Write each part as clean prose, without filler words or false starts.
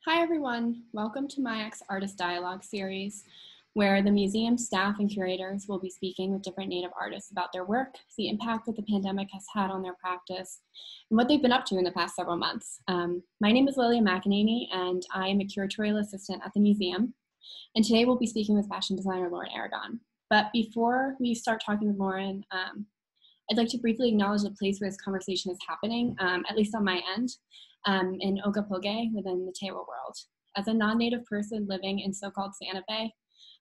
Hi everyone, welcome to MyX Artist Dialogue series, where the museum staff and curators will be speaking with different Native artists about their work, the impact that the pandemic has had on their practice, and what they've been up to in the past several months. My name is Lilia McEnany, and I am a curatorial assistant at the museum. And today we'll be speaking with fashion designer Loren Aragon. But before we start talking with Loren, I'd like to briefly acknowledge the place where this conversation is happening, at least on my end, in Ogapoge within the Tewa world. As a non-native person living in so-called Santa Fe,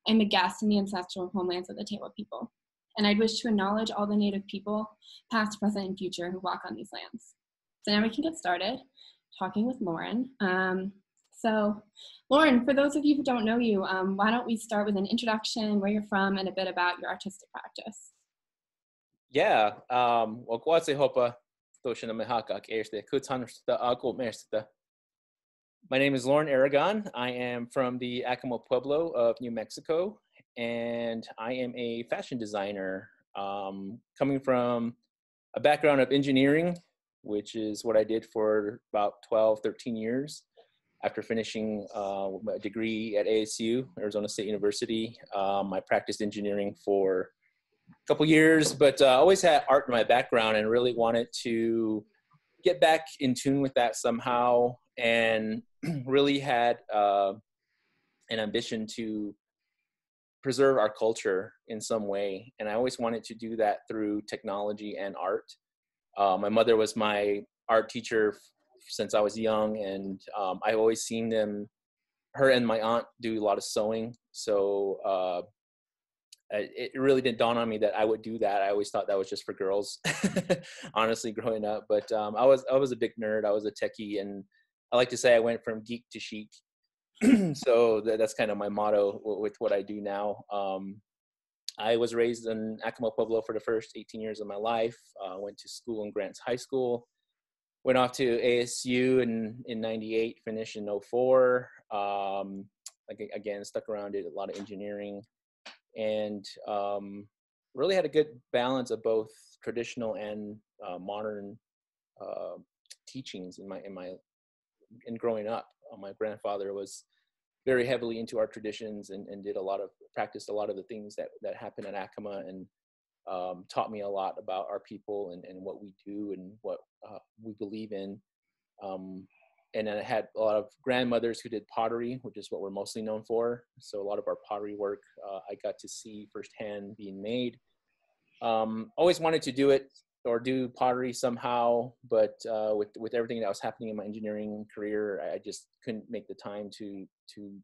I'm a guest in the ancestral homelands of the Tewa people. And I'd wish to acknowledge all the native people, past, present, and future, who walk on these lands. So now we can get started talking with Loren. So Loren, for those of you who don't know you, why don't we start with an introduction, where you're from, and a bit about your artistic practice. Yeah, wagwatse hopa toshina mehakak erste kutansta ako mersta. My name is Loren Aragon. I am from the Acoma Pueblo of New Mexico, and I am a fashion designer, coming from a background of engineering, which is what I did for about 12, 13 years. After finishing a degree at ASU, Arizona State University, I practiced engineering for couple years, but always had art in my background and really wanted to get back in tune with that somehow, and really had an ambition to preserve our culture in some way. And I always wanted to do that through technology and art. My mother was my art teacher since I was young, and I've always seen her and my aunt do a lot of sewing. So it really didn't dawn on me that I would do that. I always thought that was just for girls, honestly, growing up. But I was a big nerd. I was a techie, and I like to say I went from geek to chic. So that's kind of my motto with what I do now. I was raised in Acoma Pueblo for the first 18 years of my life. Went to school in Grants High School. Went off to ASU in 98, finished in 04. Again, stuck around, did a lot of engineering, and really had a good balance of both traditional and modern teachings in growing up. My grandfather was very heavily into our traditions and practiced a lot of the things that happen at Acoma, and taught me a lot about our people and what we do and what we believe in. And then I had a lot of grandmothers who did pottery, which is what we're mostly known for. So a lot of our pottery work I got to see firsthand being made. Always wanted to do it or do pottery somehow, but with everything that was happening in my engineering career, I just couldn't make the time to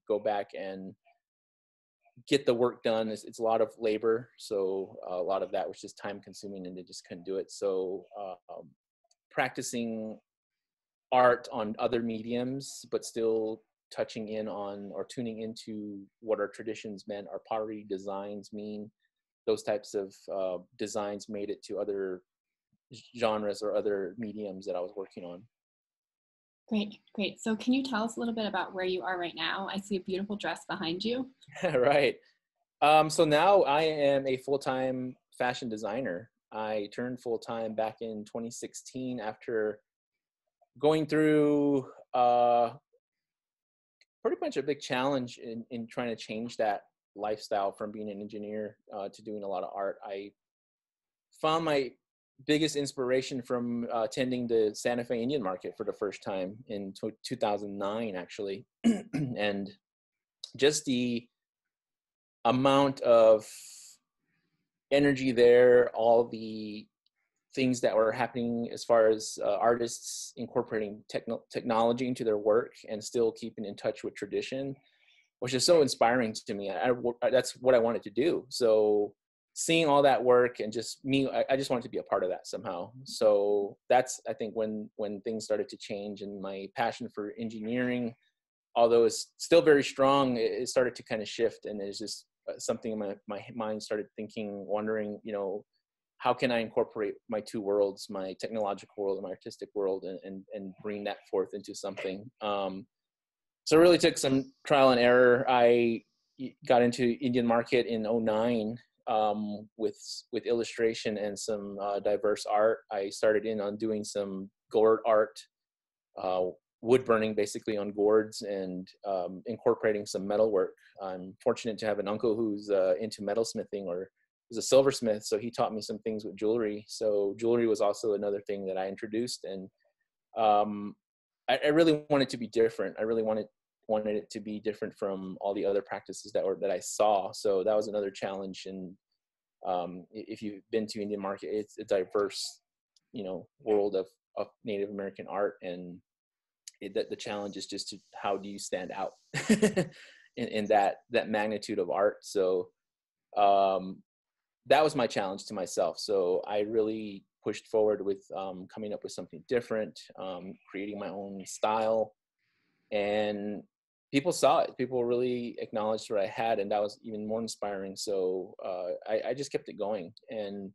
go back and get the work done. It's a lot of labor, so a lot of that was just time consuming, and I just couldn't do it. So practicing art on other mediums, but still touching in on or tuning into what our traditions meant, our pottery designs mean. Those types of designs made it to other genres or other mediums that I was working on. Great. So can you tell us a little bit about where you are right now? I see a beautiful dress behind you. Right. So now I am a full-time fashion designer. I turned full-time back in 2016 after going through pretty much a big challenge in trying to change that lifestyle from being an engineer to doing a lot of art. I found my biggest inspiration from attending the Santa Fe Indian Market for the first time in 2009, actually. And just the amount of energy there, all the things that were happening as far as artists incorporating technology into their work and still keeping in touch with tradition, which is so inspiring to me. That's what I wanted to do. So seeing all that work and just me, I just wanted to be a part of that somehow. So that's, I think, when things started to change, and my passion for engineering, although it's still very strong, it started to kind of shift, and it's just something in my mind started thinking, wondering, how can I incorporate my two worlds, my technological world and my artistic world, and bring that forth into something. So it really took some trial and error. I got into Indian market in 2009 with illustration and some diverse art. I started in on doing some gourd art, wood burning basically on gourds and incorporating some metalwork. I'm fortunate to have an uncle who's into metalsmithing, or is a silversmith, so he taught me some things with jewelry. So jewelry was also another thing that I introduced, and I really wanted to be different. I really wanted it to be different from all the other practices that I saw. So that was another challenge. And if you've been to Indian market, it's a diverse, world of Native American art, and the challenge is just how do you stand out in that magnitude of art. So that was my challenge to myself. So I really pushed forward with coming up with something different, creating my own style, and people saw it. People really acknowledged what I had, and that was even more inspiring. So I just kept it going. And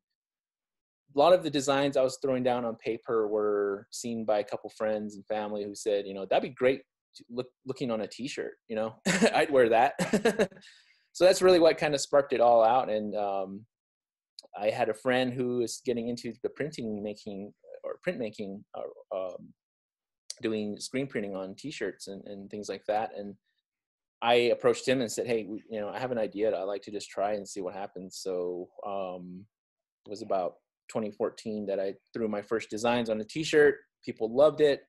a lot of the designs I was throwing down on paper were seen by a couple friends and family who said, that'd be great looking on a t-shirt, I'd wear that. So that's really what kind of sparked it all out. And I had a friend who is getting into the printmaking, doing screen printing on t-shirts and things like that. And I approached him and said, hey, I have an idea. I'd like to just try and see what happens. So it was about 2014 that I threw my first designs on a t-shirt. People loved it.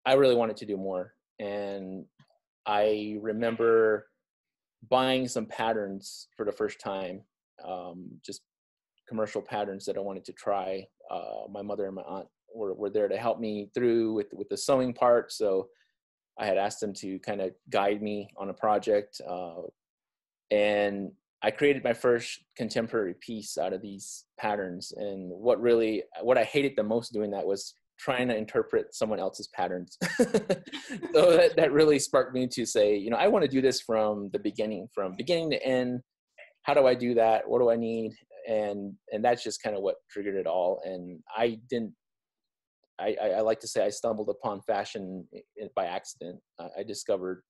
I really wanted to do more. And I remember buying some patterns for the first time, just commercial patterns that I wanted to try. My mother and my aunt were there to help me through with the sewing part. So I had asked them to kind of guide me on a project. And I created my first contemporary piece out of these patterns. And what I hated the most doing that was trying to interpret someone else's patterns. So that really sparked me to say, I want to do this from beginning to end. How do I do that? What do I need? And that's just kind of what triggered it all. And I like to say I stumbled upon fashion by accident. I discovered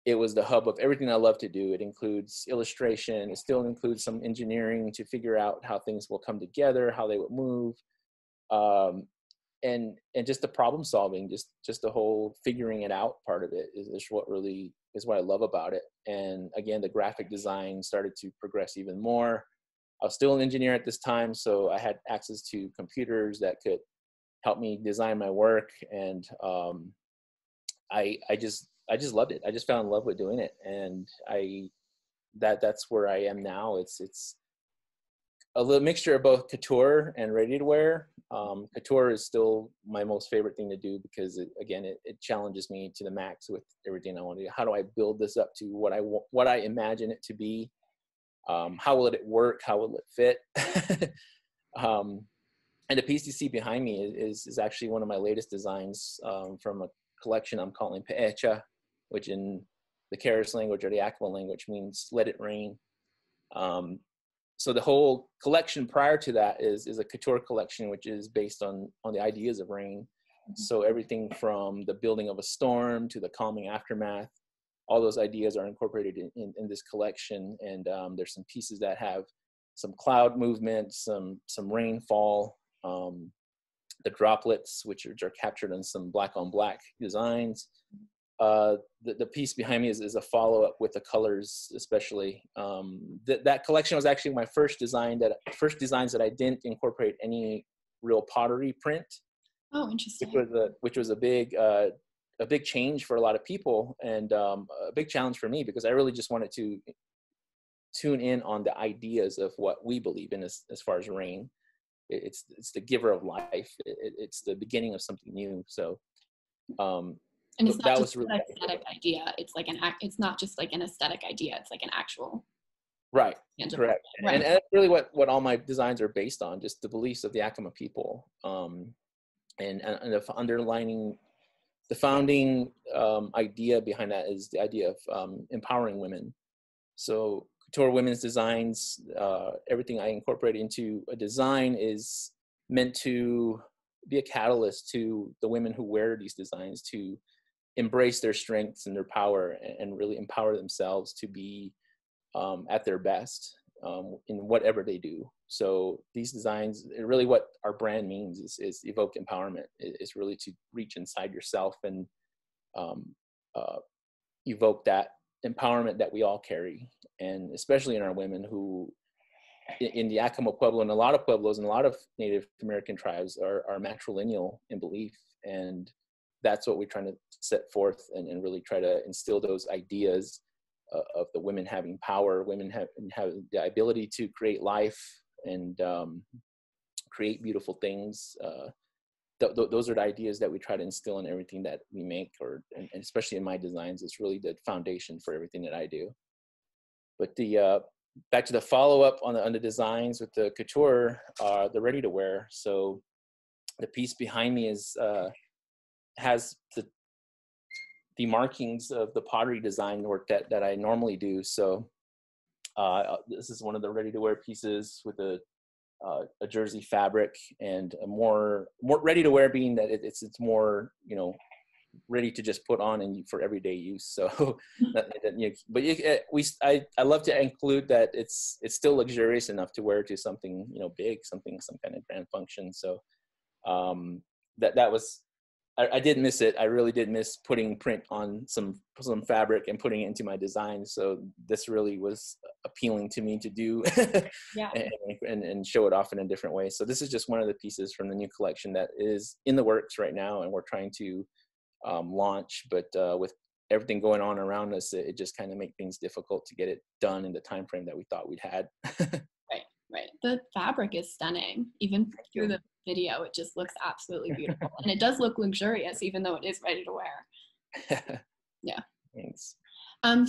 it was the hub of everything I love to do. It includes illustration. It still includes some engineering to figure out how things will come together, how they would move, and just the problem solving, just the whole figuring it out part of it is what I love about it. And again, the graphic design started to progress even more. I was still an engineer at this time, so I had access to computers that could help me design my work, and I just loved it. I just fell in love with doing it, and that's where I am now. It's a little mixture of both couture and ready to wear. Couture is still my most favorite thing to do because it challenges me to the max with everything I want to do. How do I build this up to what I imagine it to be? How will it work? How will it fit? And the piece you see behind me is actually one of my latest designs from a collection I'm calling Pe'echa, which in the Keres language or the Acoma language means let it rain. So the whole collection prior to that is a couture collection, which is based on the ideas of rain. So everything from the building of a storm to the calming aftermath, all those ideas are incorporated in this collection. And there's some pieces that have some cloud movement, some rainfall, the droplets, which are captured in some black on black designs. The piece behind me is a follow-up with the colors, especially. That collection was actually my first designs that I didn't incorporate any real pottery print. Oh, interesting. Which was a big change for a lot of people, and a big challenge for me, because I really just wanted to tune in on the ideas of what we believe in as far as rain. It's the giver of life. It's the beginning of something new. So. And it's not just an aesthetic idea. It's like it's not just like an aesthetic idea. It's like an actual. Right. Correct. Right. And that's really what all my designs are based on, just the beliefs of the Acoma people. And the founding idea behind that is the idea of empowering women. So couture women's designs, everything I incorporate into a design is meant to be a catalyst to the women who wear these designs to embrace their strengths and their power and really empower themselves to be at their best. in whatever they do. So these designs, really what our brand means is evoke empowerment. It's really to reach inside yourself and evoke that empowerment that we all carry, and especially in our women who, in the Acoma Pueblo and a lot of Pueblos and a lot of Native American tribes are matrilineal in belief. And that's what we're trying to set forth and really try to instill those ideas of the women having power, women have the ability to create life and create beautiful things. Those are the ideas that we try to instill in everything that we make, and especially in my designs. It's really the foundation for everything that I do. But back to the follow-up on the designs with the couture, the ready-to-wear. So the piece behind me has the markings of the pottery design work that I normally do. So this is one of the ready-to-wear pieces with a jersey fabric, and a more ready-to-wear, being that it's more, you know, ready to just put on and for everyday use. So I love to include that it's still luxurious enough to wear to something, you know, big, some kind of grand function. So that was, I did miss it. I really did miss putting print on some fabric and putting it into my design. So this really was appealing to me to do. Yeah. and show it off in a different way. So this is just one of the pieces from the new collection that is in the works right now, and we're trying to launch. But with everything going on around us, it just kind of made things difficult to get it done in the time frame that we thought we'd had. Right. The fabric is stunning. Even through the video, it just looks absolutely beautiful. And it does look luxurious, even though it is ready to wear. Yeah. Thanks.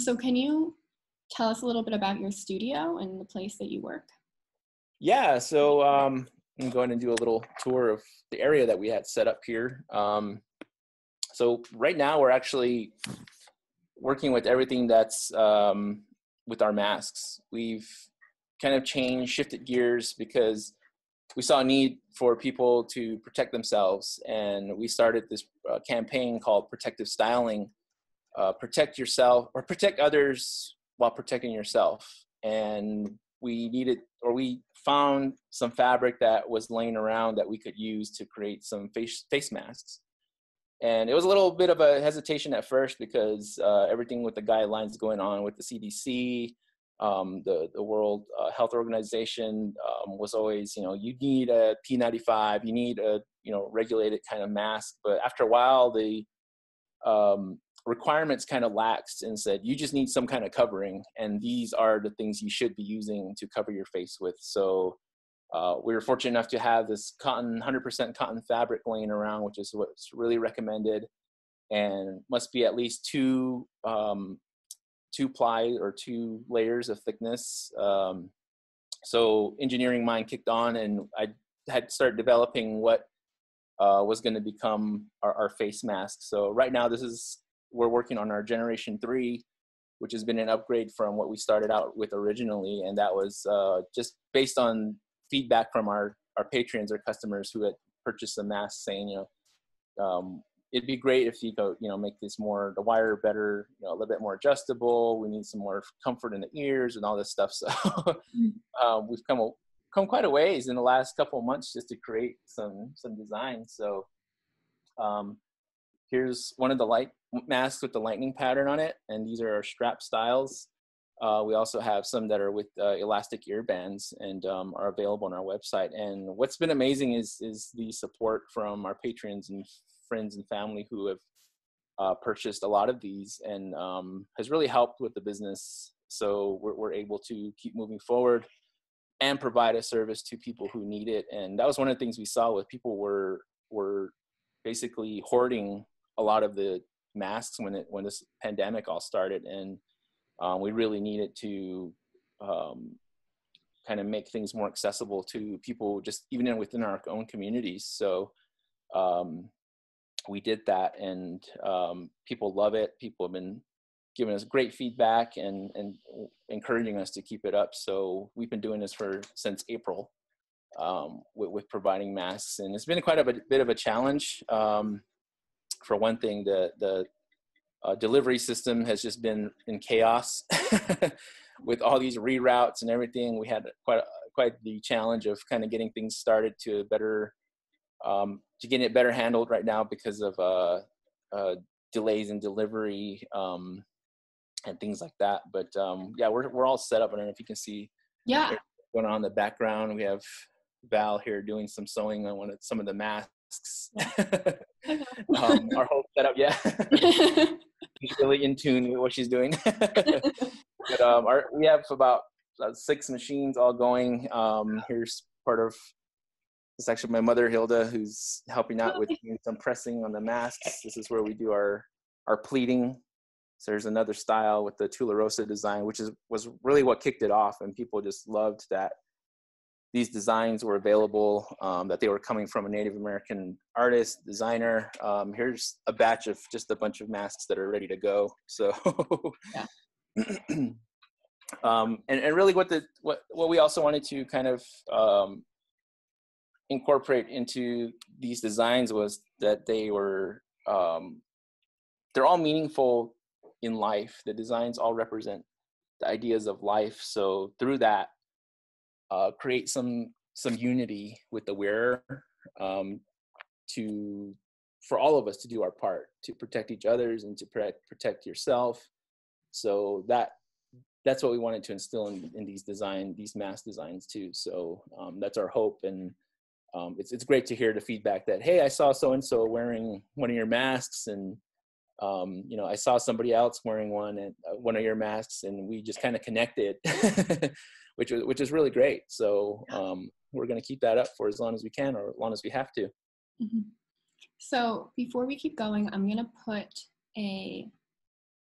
So can you tell us a little bit about your studio and the place that you work? Yeah, so I'm going to do a little tour of the area that we had set up here. So right now we're actually working with everything that's with our masks. We've kind of shifted gears because we saw a need for people to protect themselves, and we started this campaign called Protective Styling. Protect yourself or protect others while protecting yourself. And we found some fabric that was laying around that we could use to create some face masks. And it was a little bit of a hesitation at first because everything with the guidelines going on with the CDC, the World Health Organization was always, you know, you need a P95, you need a, you know, regulated kind of mask. But after a while, the requirements kind of laxed and said, you just need some kind of covering. And these are the things you should be using to cover your face with. So we were fortunate enough to have this 100% cotton fabric laying around, which is what's really recommended, and must be at least two ply or 2 layers of thickness. So engineering mind kicked on, and I had started developing what was going to become our face mask. So right now we're working on our generation 3, which has been an upgrade from what we started out with originally. And that was just based on feedback from our patrons or customers who had purchased the mask, saying, you know, it'd be great if you go, you know, make this the wire better, you know, a little bit more adjustable. We need some more comfort in the ears and all this stuff. So we've come quite a ways in the last couple of months just to create some designs. So here's one of the light masks with the lightning pattern on it, and these are our strap styles. We also have some that are with elastic ear bands and are available on our website. And what's been amazing is the support from our patrons and friends and family who have purchased a lot of these, and has really helped with the business. So we're able to keep moving forward and provide a service to people who need it. And that was one of the things we saw with people were basically hoarding a lot of the masks when this pandemic all started. And we really needed to kind of make things more accessible to people, just even within our own communities. So we did that, and people love it. People have been giving us great feedback and encouraging us to keep it up. So we've been doing this since April with providing masks, and it's been quite a bit of a challenge. For one thing, the delivery system has just been in chaos. with all these reroutes and everything, we had quite the challenge of kind of getting things started to a better, to getting it better handled right now because of delays in delivery and things like that. But yeah, we're all set up. I don't know if you can see going on in the background. We have Val here doing some sewing on some of the masks. Our whole setup, yeah. She's really in tune with what she's doing. But we have about 6 machines all going. Here's part of, it's actually my mother Hilda who's helping out with doing some pressing on the masks. This is where we do our pleating. So there's another style with the Tularosa design, which was really what kicked it off, and people just loved that these designs were available, that they were coming from a Native American artist, designer. Here's a batch of just a bunch of masks that are ready to go. So, and really what we also wanted to kind of incorporate into these designs was that they were, they're all meaningful in life. The designs all represent the ideas of life. So through that, create some unity with the wearer, for all of us to do our part to protect each other's and to protect yourself. So that's what we wanted to instill in these mask designs too. So that's our hope, and it's great to hear the feedback that, hey, I saw so and so wearing one of your masks, and I saw somebody else wearing one of your masks, and we just kind of connected. which is really great. So we're going to keep that up for as long as we can, or as long as we have to. Mm-hmm. So before we keep going, I'm going to put a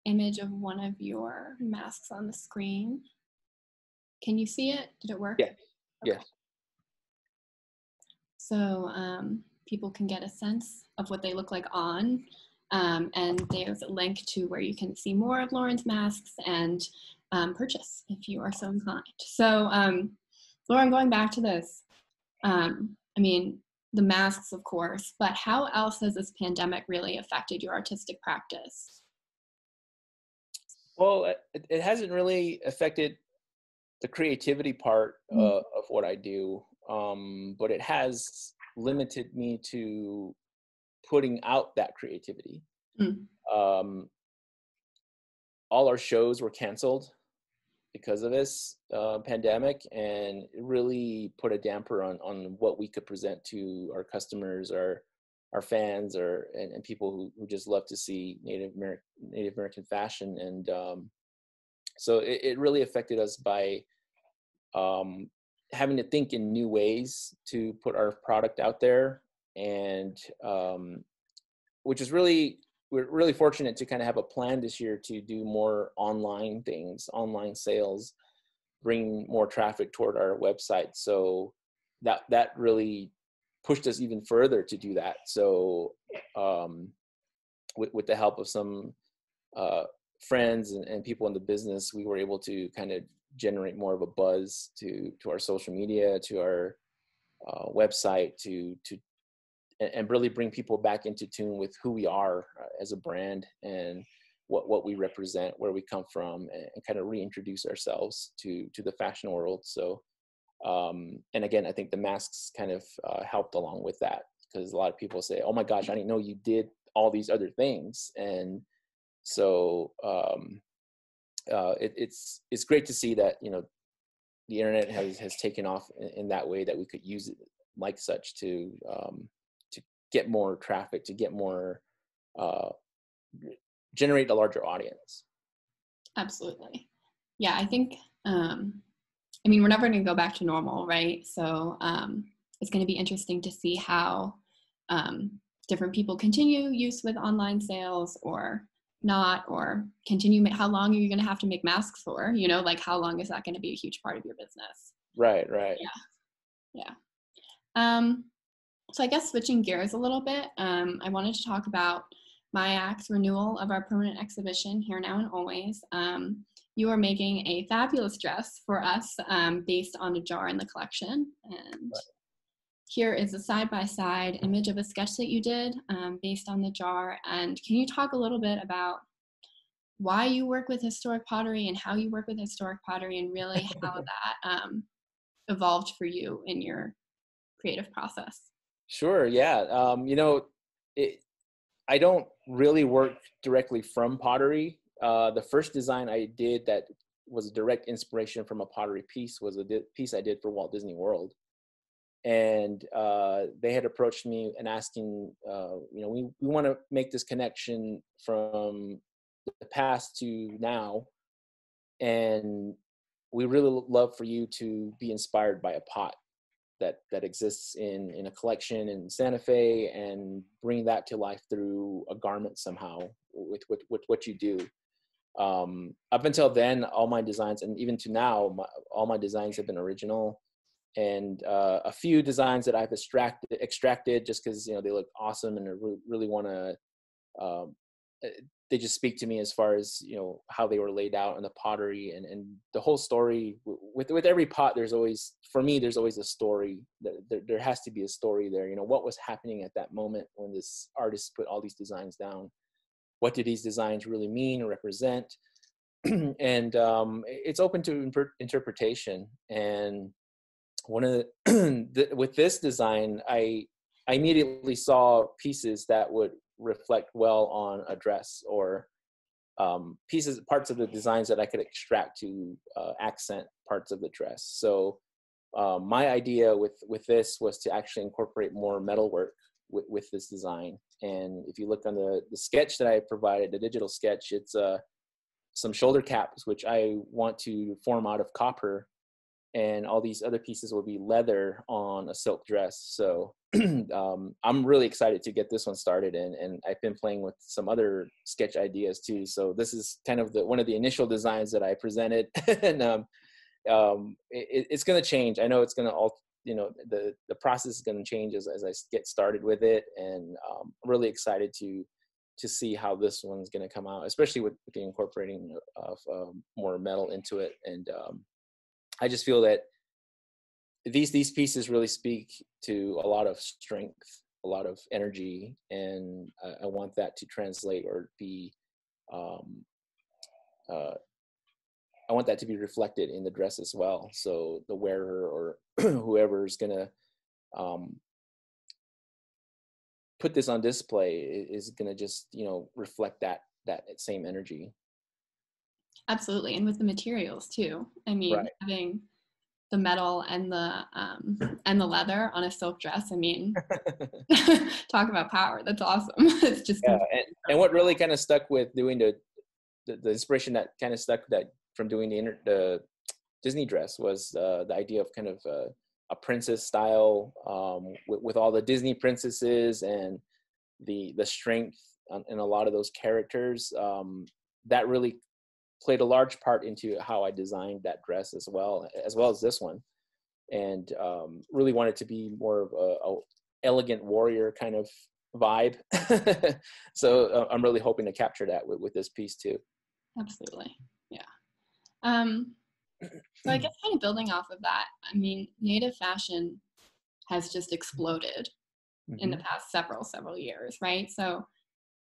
image of one of your masks on the screen. Can you see it? Did it work? Yeah. Okay. Yeah. So people can get a sense of what they look like on. And there's a link to where you can see more of Loren's masks and purchase if you are so inclined. So Loren, going back to this, the masks, of course, but how else has this pandemic really affected your artistic practice? Well, it hasn't really affected the creativity part of what I do, but it has limited me to putting out that creativity. All our shows were canceled because of this pandemic, and it really put a damper on what we could present to our customers, our fans, and people who just love to see Native American fashion. And so it really affected us by having to think in new ways to put our product out there, and which is we're really fortunate to kind of have a plan this year to do more online things, online sales, bring more traffic toward our website. So that really pushed us even further to do that. So with the help of some friends and people in the business, we were able to kind of generate more of a buzz to our social media, to our website, and really bring people back into tune with who we are as a brand and what we represent, where we come from, and kind of reintroduce ourselves to the fashion world. So, and again, I think the masks kind of helped along with that, because a lot of people say, oh my gosh, I didn't know you did all these other things. And so it's great to see that, the internet has taken off in that way, that we could use it like such to get more traffic, to get more, generate a larger audience. Absolutely. Yeah, I think, we're never going to go back to normal, right? So it's going to be interesting to see how different people continue use with online sales or not, or continue, how long are you going to have to make masks for? How long is that going to be a huge part of your business? Right. Yeah. So I guess switching gears a little bit, I wanted to talk about MIAC's renewal of our permanent exhibition, Here Now and Always. You are making a fabulous dress for us based on a jar in the collection. And here is a side-by-side image of a sketch that you did based on the jar. And can you talk a little bit about why you work with historic pottery and how you work with historic pottery, and really how that evolved for you in your creative process. Sure. Yeah. It, I don't really work directly from pottery. The first design I did that was a direct inspiration from a pottery piece was a piece I did for Walt Disney World. And they had approached me and asking, we want to make this connection from the past to now. And we really love for you to be inspired by a pot that exists in a collection in Santa Fe, and bring that to life through a garment somehow with what you do. Up until then, all my designs, and even to now, all my designs have been original, and a few designs that I've extracted just because they look awesome and I really want to. They just speak to me as far as how they were laid out in the pottery and the whole story. With every pot, there's always a story. There has to be a story there. What was happening at that moment when this artist put all these designs down? What do these designs really mean or represent? And it's open to interpretation. And one of with this design, I immediately saw pieces that would reflect well on a dress, or parts of the designs that I could extract to accent parts of the dress. So my idea with this was to actually incorporate more metalwork with this design. And if you look on the sketch that I provided, the digital sketch, it's some shoulder caps, which I want to form out of copper, and all these other pieces will be leather on a silk dress. So I'm really excited to get this one started, and I've been playing with some other sketch ideas too. So this is kind of one of the initial designs that I presented, and it's going to change. I know it's going to the process is going to change as I get started with it, and I'm really excited to see how this one's going to come out, especially with the incorporating of more metal into it. And I just feel that these pieces really speak to a lot of strength, a lot of energy, and I want that to translate or be, I want that to be reflected in the dress as well. So the wearer or whoever is gonna put this on display is gonna just reflect that same energy. Absolutely. And with the materials too. I mean, Right. having the metal and the leather on a silk dress, I mean, talk about power. That's awesome. It's just Yeah. And what really kind of stuck with doing the inspiration that kind of stuck that from doing the Disney dress was the idea of kind of a princess style, with all the Disney princesses and the strength in a lot of those characters. That really played a large part into how I designed that dress as well as this one, and really wanted to be more of a elegant warrior kind of vibe. So I'm really hoping to capture that with this piece too. Absolutely. Yeah. So I guess kind of building off of that, I mean, native fashion has just exploded in the past several years, right? So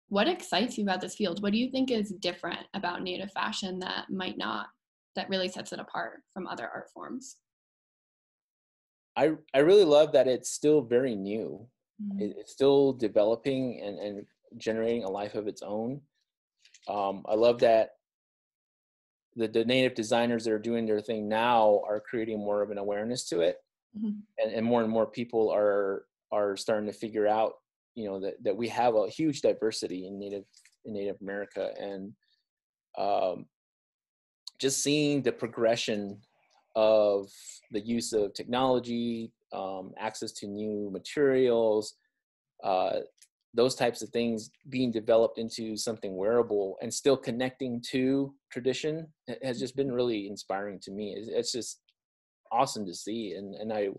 what excites you about this field? What do you think is different about native fashion that really sets it apart from other art forms? I really love that it's still very new. Mm-hmm. It's still developing and generating a life of its own. I love that the native designers that are doing their thing now are creating more of an awareness to it, and more people are starting to figure out, that we have a huge diversity in Native America, and just seeing the progression of the use of technology, access to new materials, those types of things being developed into something wearable and still connecting to tradition has just been really inspiring to me. It's just awesome to see. And I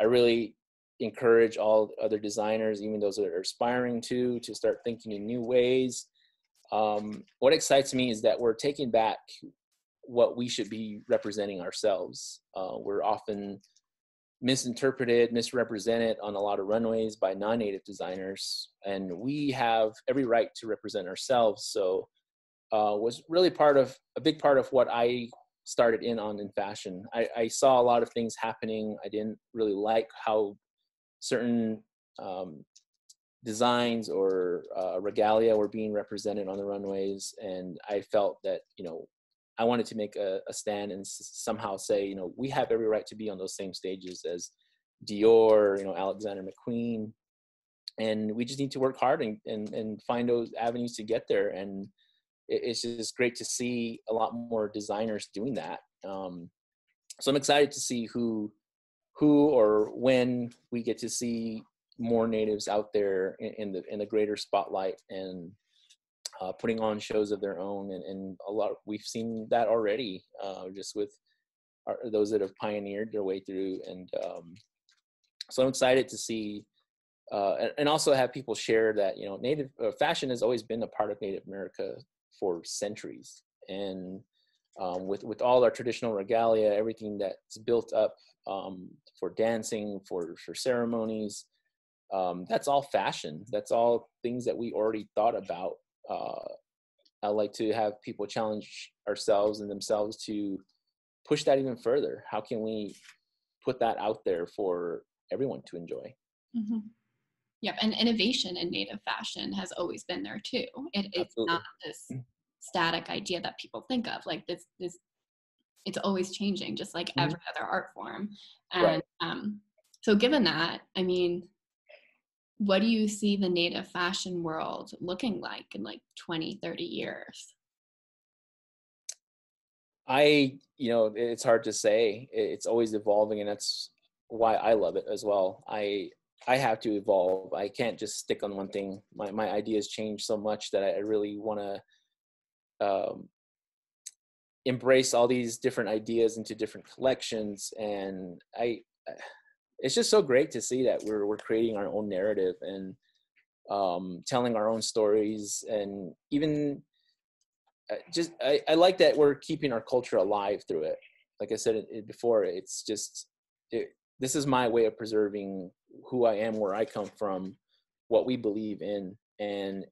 really encourage all other designers, even those that are aspiring to start thinking in new ways. What excites me is that we're taking back what we should be representing ourselves. We're often misinterpreted, misrepresented on a lot of runways by non-native designers, and we have every right to represent ourselves. So was really a big part of what I started in fashion. I saw a lot of things happening. I didn't really like how certain designs or regalia were being represented on the runways, and I felt that, you know, I wanted to make a stand and somehow say, you know, we have every right to be on those same stages as Dior, you know, Alexander McQueen, and we just need to work hard and find those avenues to get there. And it's just great to see a lot more designers doing that. So I'm excited to see who or when we get to see more natives out there in the greater spotlight and putting on shows of their own. And a lot, we've seen that already, just with those that have pioneered their way through. And so I'm excited to see, and also have people share that, you know, Native fashion has always been a part of Native America for centuries. And with all our traditional regalia, everything that's built up for dancing, for ceremonies, that's all fashion. That's all things that we already thought about. I like to have people challenge ourselves and themselves to push that even further. How can we put that out there for everyone to enjoy? Mm-hmm. Yep, and innovation in Native fashion has always been there too. It's Absolutely. not this static idea that people think of. Like this, it's always changing, just like every other art form. And Right. So given that, I mean, what do you see the Native fashion world looking like in like 20, 30 years? You know, it's hard to say. It's always evolving, and that's why I love it as well. I have to evolve. I can't just stick on one thing. My ideas change so much that I really want to embrace all these different ideas into different collections. And it's just so great to see that we're creating our own narrative and telling our own stories. And even I like that we're keeping our culture alive through it. Like I said before, it's just this is my way of preserving who I am, where I come from, what we believe in, and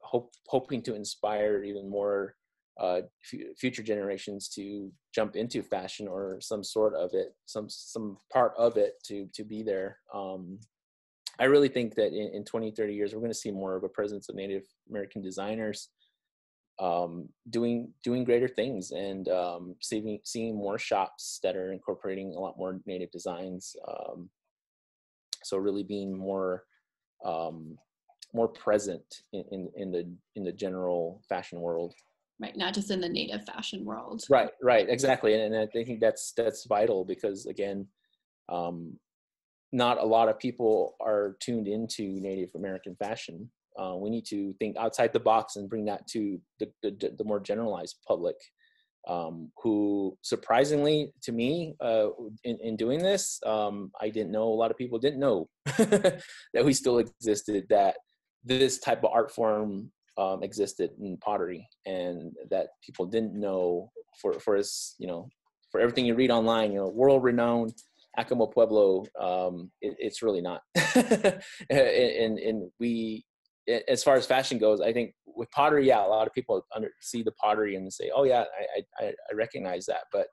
hoping to inspire even more future generations to jump into fashion or some sort of it, some part of it to be there. I really think that in 20, 30 years, we're going to see more of a presence of Native American designers doing greater things, and seeing more shops that are incorporating a lot more Native designs. So really being more present in the general fashion world. Right, not just in the Native fashion world. Right, exactly. And I think that's vital, because again, not a lot of people are tuned into Native American fashion. We need to think outside the box and bring that to the more generalized public, who surprisingly to me, in doing this, I didn't know, a lot of people didn't know that we still existed, that this type of art form existed in pottery, and that people didn't know for us, you know, for everything you read online, you know, world renowned Acoma Pueblo, it's really not. and we, as far as fashion goes, I think with pottery, yeah, a lot of people see the pottery and say, oh yeah, I recognize that. But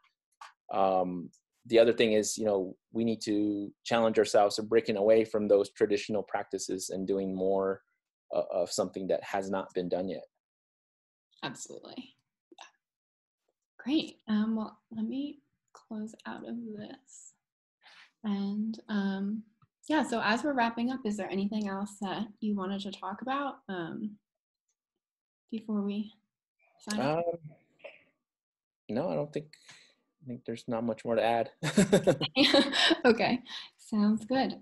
the other thing is, you know, we need to challenge ourselves of breaking away from those traditional practices and doing more of something that has not been done yet. Absolutely. Great. Well, let me close out of this. And yeah, so as we're wrapping up, is there anything else that you wanted to talk about before we sign off? No, I think there's not much more to add. Okay, sounds good.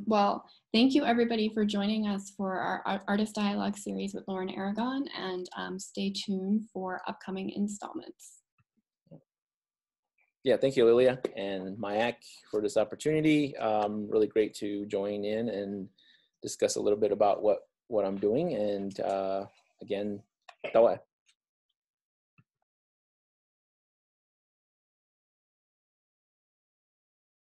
Well, thank you everybody for joining us for our Artist Dialogue series with Loren Aragon, and stay tuned for upcoming installments. Yeah, thank you, Lilia and Mayak, for this opportunity. Really great to join in and discuss a little bit about what I'm doing. And again, tawa.